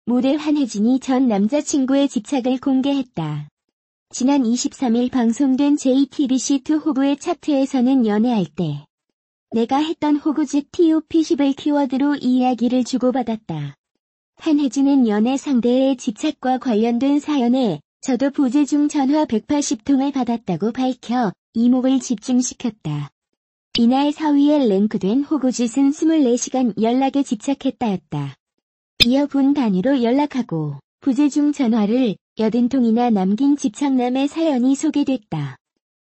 모델 한혜진이 전 남자친구의 집착을 공개했다. 지난 23일 방송된 JTBC2 호구의 차트에서는 연애할 때 내가 했던 호구 즉 TOP10을 키워드로 이야기를 주고받았다. 한혜진은 연애 상대의 집착과 관련된 사연에 저도 부재중 전화 180통을 받았다고 밝혀 이목을 집중시켰다. 이날 4위에 랭크된 호구짓은 24시간 연락에 집착했다였다. 이어 분 단위로 연락하고 부재중 전화를 80통이나 남긴 집착남의 사연이 소개됐다.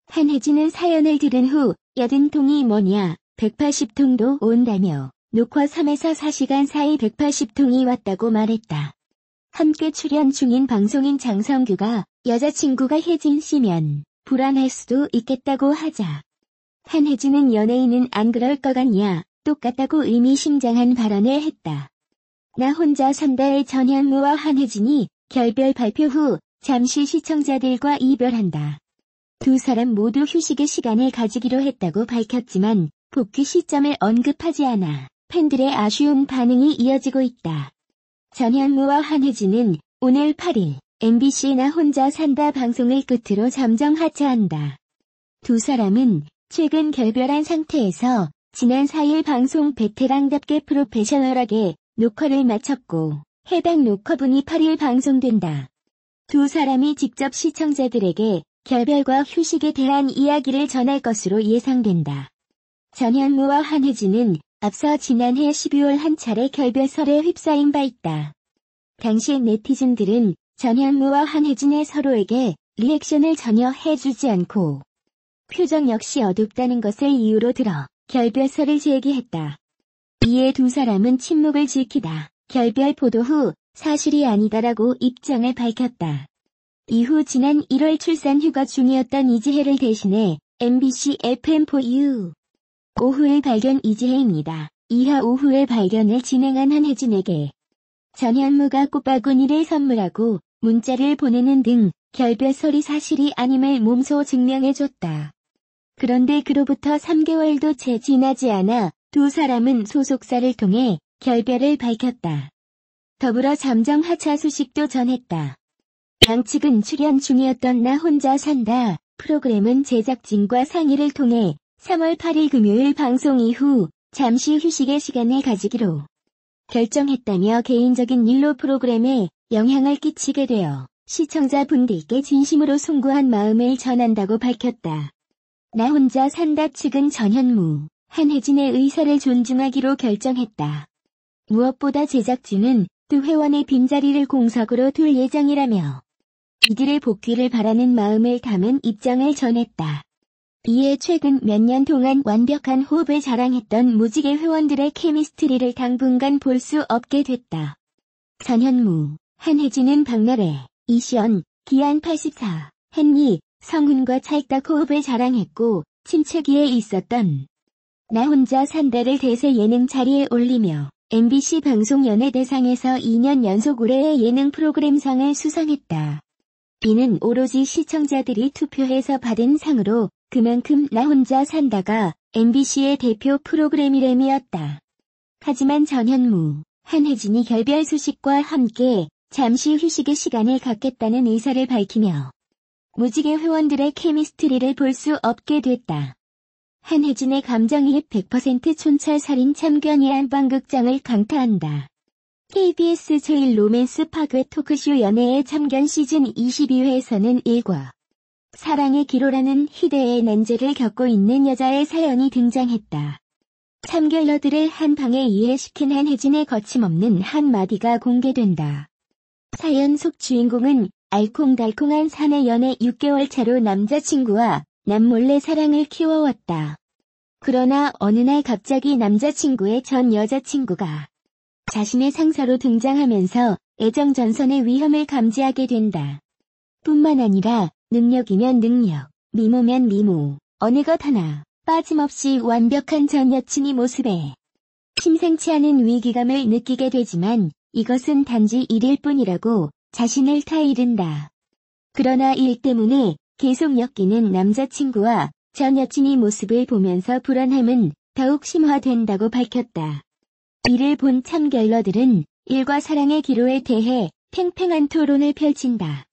한혜진은 사연을 들은 후 80통이 뭐냐 180통도 온다며 녹화 3에서 4시간 사이 180통이 왔다고 말했다. 함께 출연 중인 방송인 장성규가 여자친구가 혜진 씨면 불안할 수도 있겠다고 하자 한혜진은 연예인은 안 그럴 것 같냐 똑같다고 의미심장한 발언을 했다. 나 혼자 산다의 전현무와 한혜진이 결별 발표 후 잠시 시청자들과 이별한다. 두 사람 모두 휴식의 시간을 가지기로 했다고 밝혔지만 복귀 시점을 언급하지 않아 팬들의 아쉬운 반응이 이어지고 있다. 전현무와 한혜진은 오늘 8일 MBC 나 혼자 산다 방송을 끝으로 잠정 하차한다. 두 사람은 최근 결별한 상태에서 지난 4일 방송 베테랑답게 프로페셔널하게 녹화를 마쳤고 해당 녹화분이 8일 방송된다. 두 사람이 직접 시청자들에게 결별과 휴식에 대한 이야기를 전할 것으로 예상된다. 전현무와 한혜진은 앞서 지난해 12월 한 차례 결별설에 휩싸인 바 있다. 당시 네티즌들은 전현무와 한혜진의 서로에게 리액션을 전혀 해주지 않고 표정 역시 어둡다는 것을 이유로 들어 결별설을 제기했다. 이에 두 사람은 침묵을 지키다 결별 보도 후 사실이 아니다라고 입장을 밝혔다. 이후 지난 1월 출산 휴가 중이었던 이지혜를 대신해 MBC FM4U 오후의 발견 이지혜입니다. 이하 오후의 발견을 진행한 한혜진에게 전현무가 꽃바구니를 선물하고 문자를 보내는 등 결별설이 사실이 아님을 몸소 증명해줬다. 그런데 그로부터 3개월도 채 지나지 않아 두 사람은 소속사를 통해 결별을 밝혔다. 더불어 잠정 하차 소식도 전했다. 양측은 출연 중이었던 나 혼자 산다 프로그램은 제작진과 상의를 통해 3월 8일 금요일 방송 이후 잠시 휴식의 시간을 가지기로 결정했다며 개인적인 일로 프로그램에 영향을 끼치게 되어 시청자분들께 진심으로 송구한 마음을 전한다고 밝혔다. 나 혼자 산다 측은 전현무, 한혜진의 의사를 존중하기로 결정했다. 무엇보다 제작진은 두 회원의 빈자리를 공석으로 둘 예정이라며 이들의 복귀를 바라는 마음을 담은 입장을 전했다. 이에 최근 몇 년 동안 완벽한 호흡을 자랑했던 무지개 회원들의 케미스트리를 당분간 볼 수 없게 됐다. 전현무, 한혜진은 박나래, 이시연, 기안84, 헨리, 성훈과 찰떡 호흡을 자랑했고 침체기에 있었던 나 혼자 산다를 대세 예능 자리에 올리며 MBC 방송연예대상에서 2년 연속 올해의 예능 프로그램상을 수상했다. 이는 오로지 시청자들이 투표해서 받은 상으로 그만큼 나 혼자 산다가 MBC의 대표 프로그램이램이었다. 하지만 전현무, 한혜진이 결별 소식과 함께 잠시 휴식의 시간을 갖겠다는 의사를 밝히며 무지개 회원들의 케미스트리를 볼 수 없게 됐다. 한혜진의 감정이입 100% 촌철살인 참견이 안방극장을 강타한다. KBS 제1 로맨스 파괴 토크쇼 연애의 참견 시즌 22회에서는 일과 사랑의 기로라는 희대의 난제를 겪고 있는 여자의 사연이 등장했다. 참견러들을 한 방에 이해시킨 한혜진의 거침없는 한마디가 공개된다. 사연 속 주인공은 알콩달콩한 사내 연애 6개월 차로 남자친구와 남몰래 사랑을 키워왔다. 그러나 어느 날 갑자기 남자친구의 전 여자친구가 자신의 상사로 등장하면서 애정 전선의 위험을 감지하게 된다. 뿐만 아니라 능력이면 능력, 미모면 미모, 어느 것 하나 빠짐없이 완벽한 전 여친이 모습에 심상치 않은 위기감을 느끼게 되지만 이것은 단지 일일 뿐이라고 자신을 타이른다. 그러나 일 때문에 계속 엮이는 남자친구와 전 여친이 모습을 보면서 불안함은 더욱 심화된다고 밝혔다. 이를 본 참견러들은 일과 사랑의 기로에 대해 팽팽한 토론을 펼친다.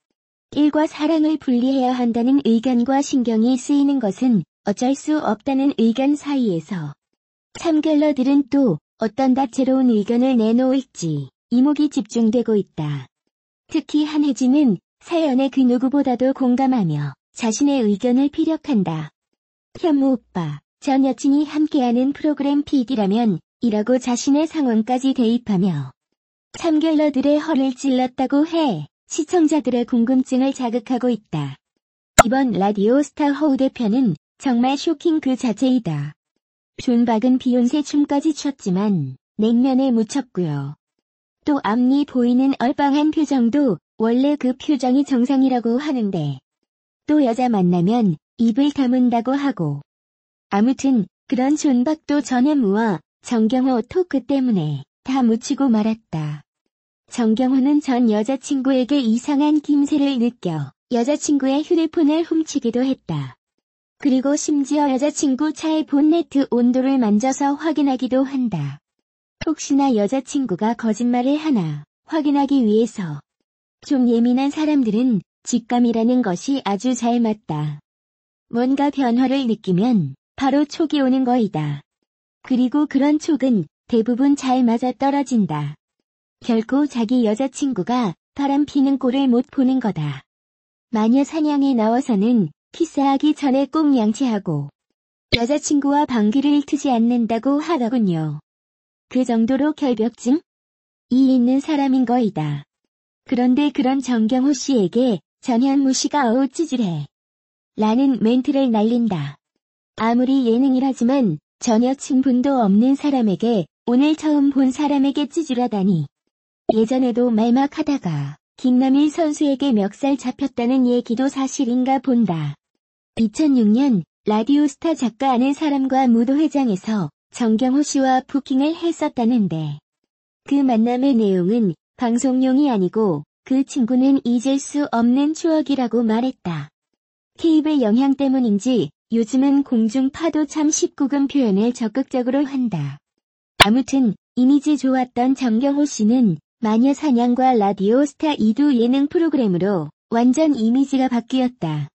일과 사랑을 분리해야 한다는 의견과 신경이 쓰이는 것은 어쩔 수 없다는 의견 사이에서 참결러들은 또 어떤 다채로운 의견을 내놓을지 이목이 집중되고 있다. 특히 한혜진은 사연의 그 누구보다도 공감하며 자신의 의견을 피력한다. 현무 오빠, 전 여친이 함께하는 프로그램 PD라면 이라고 자신의 상황까지 대입하며 참결러들의 허를 찔렀다고 해 시청자들의 궁금증을 자극하고 있다. 이번 라디오 스타 허우대 편은 정말 쇼킹 그 자체이다. 존박은 비욘세 춤까지 췄지만 냉면에 묻혔고요. 또 앞니 보이는 얼빵한 표정도 원래 그 표정이 정상이라고 하는데 또 여자 만나면 입을 다문다고 하고 아무튼 그런 존박도 전현무와 정경호 토크 때문에 다 묻히고 말았다. 정경호는 전 여자친구에게 이상한 김새를 느껴 여자친구의 휴대폰을 훔치기도 했다. 그리고 심지어 여자친구 차의 본네트 온도를 만져서 확인하기도 한다. 혹시나 여자친구가 거짓말을 하나 확인하기 위해서. 좀 예민한 사람들은 직감이라는 것이 아주 잘 맞다. 뭔가 변화를 느끼면 바로 촉이 오는 거이다. 그리고 그런 촉은 대부분 잘 맞아떨어진다. 결코 자기 여자친구가 바람피는 꼴을 못 보는 거다. 마녀 사냥에 나와서는 키스하기 전에 꼭 양치하고 여자친구와 방귀를 트지 않는다고 하더군요. 그 정도로 결벽증이 있는 사람인 거이다. 그런데 그런 정경호 씨에게 전현무 씨가 어우 찌질해 라는 멘트를 날린다. 아무리 예능이라지만 전혀 친분도 없는 사람에게 오늘 처음 본 사람에게 찌질하다니. 예전에도 말막하다가 김남일 선수에게 멱살 잡혔다는 얘기도 사실인가 본다. 2006년 라디오스타 작가 아는 사람과 무도회장에서 정경호 씨와 부킹을 했었다는데 그 만남의 내용은 방송용이 아니고 그 친구는 잊을 수 없는 추억이라고 말했다. 케이블 영향 때문인지 요즘은 공중 파도 참 19금 표현을 적극적으로 한다. 아무튼 이미지 좋았던 정경호 씨는 마녀 사냥과 라디오스타 2두 예능 프로그램으로 완전 이미지가 바뀌었다.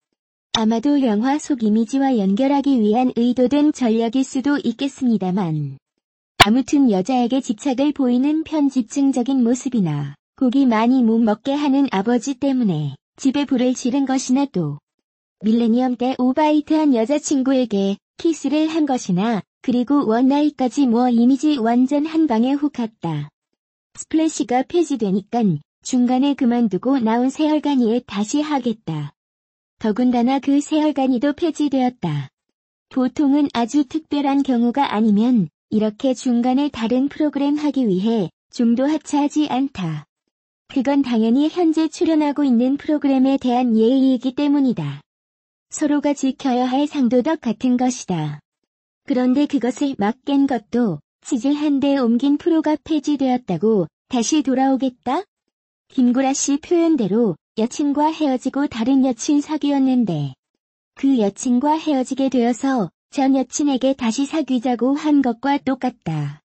아마도 영화 속 이미지와 연결하기 위한 의도된 전략일 수도 있겠습니다만. 아무튼 여자에게 집착을 보이는 편집증적인 모습이나 고기 많이 못 먹게 하는 아버지 때문에 집에 불을 지른 것이나 또 밀레니엄 때 오바이트한 여자친구에게 키스를 한 것이나 그리고 원나잇까지 뭐 이미지 완전 한 방에 훅 갔다. 스플래시가 폐지되니깐 중간에 그만두고 나온 세월간이에 다시 하겠다. 더군다나 그 세월간이도 폐지되었다. 보통은 아주 특별한 경우가 아니면 이렇게 중간에 다른 프로그램 하기 위해 좀도 하차하지 않다. 그건 당연히 현재 출연하고 있는 프로그램에 대한 예의이기 때문이다. 서로가 지켜야 할 상도덕 같은 것이다. 그런데 그것을 막 깬 것도 치질한 데 옮긴 프로가 폐지되었다고 다시 돌아오겠다? 김구라 씨 표현대로 여친과 헤어지고 다른 여친 사귀었는데 그 여친과 헤어지게 되어서 전 여친에게 다시 사귀자고 한 것과 똑같다.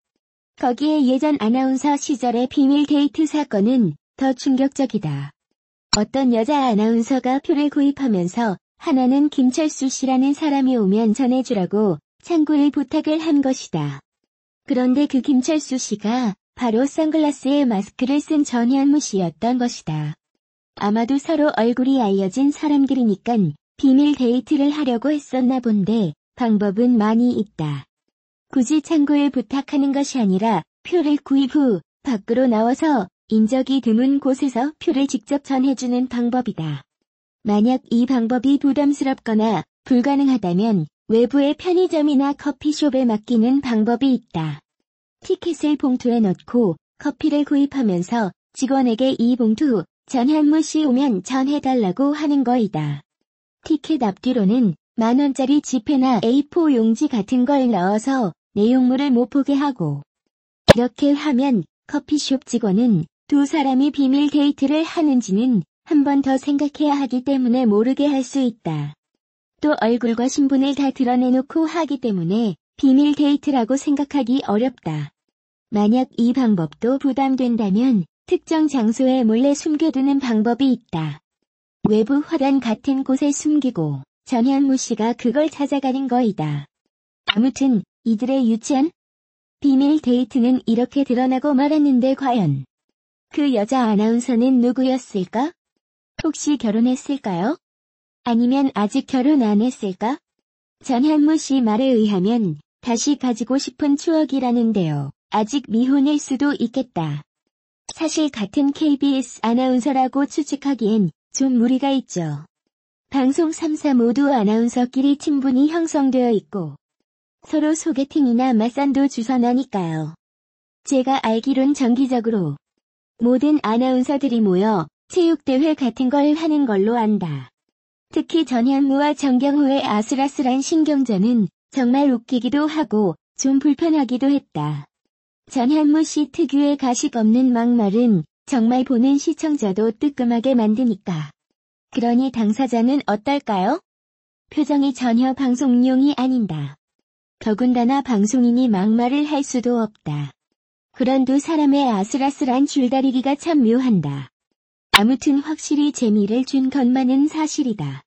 거기에 예전 아나운서 시절의 비밀 데이트 사건은 더 충격적이다. 어떤 여자 아나운서가 표를 구입하면서 하나는 김철수 씨라는 사람이 오면 전해주라고 창구를 부탁을 한 것이다. 그런데 그 김철수 씨가 바로 선글라스에 마스크를 쓴 전현무 씨였던 것이다. 아마도 서로 얼굴이 알려진 사람들이니깐 비밀 데이트를 하려고 했었나 본데 방법은 많이 있다. 굳이 창구를 부탁하는 것이 아니라 표를 구입 후 밖으로 나와서 인적이 드문 곳에서 표를 직접 전해주는 방법이다. 만약 이 방법이 부담스럽거나 불가능하다면 외부의 편의점이나 커피숍에 맡기는 방법이 있다. 티켓을 봉투에 넣고 커피를 구입하면서 직원에게 이 봉투 전현무 씨 오면 전해달라고 하는 거이다. 티켓 앞뒤로는 10,000원짜리 지폐나 A4 용지 같은 걸 넣어서 내용물을 못 보게 하고 이렇게 하면 커피숍 직원은 두 사람이 비밀 데이트를 하는지는 한 번 더 생각해야 하기 때문에 모르게 할 수 있다. 또 얼굴과 신분을 다 드러내놓고 하기 때문에 비밀 데이트라고 생각하기 어렵다. 만약 이 방법도 부담된다면 특정 장소에 몰래 숨겨두는 방법이 있다. 외부 화단 같은 곳에 숨기고 전현무 씨가 그걸 찾아가는 거이다. 아무튼 이들의 유치한 비밀 데이트는 이렇게 드러나고 말았는데 과연 그 여자 아나운서는 누구였을까? 혹시 결혼했을까요? 아니면 아직 결혼 안 했을까? 전현무 씨 말에 의하면 다시 가지고 싶은 추억이라는데요. 아직 미혼일 수도 있겠다. 사실 같은 KBS 아나운서라고 추측하기엔 좀 무리가 있죠. 방송 3사 모두 아나운서끼리 친분이 형성되어 있고 서로 소개팅이나 맞선도 주선하니까요. 제가 알기론 정기적으로 모든 아나운서들이 모여 체육대회 같은 걸 하는 걸로 안다. 특히 전현무와 정경호의 아슬아슬한 신경전은 정말 웃기기도 하고 좀 불편하기도 했다. 전현무 씨 특유의 가식 없는 막말은 정말 보는 시청자도 뜨끔하게 만드니까. 그러니 당사자는 어떨까요? 표정이 전혀 방송용이 아닌다. 더군다나 방송인이 막말을 할 수도 없다. 그런 두 사람의 아슬아슬한 줄다리기가 참 묘한다. 아무튼 확실히 재미를 준 것만은 사실이다.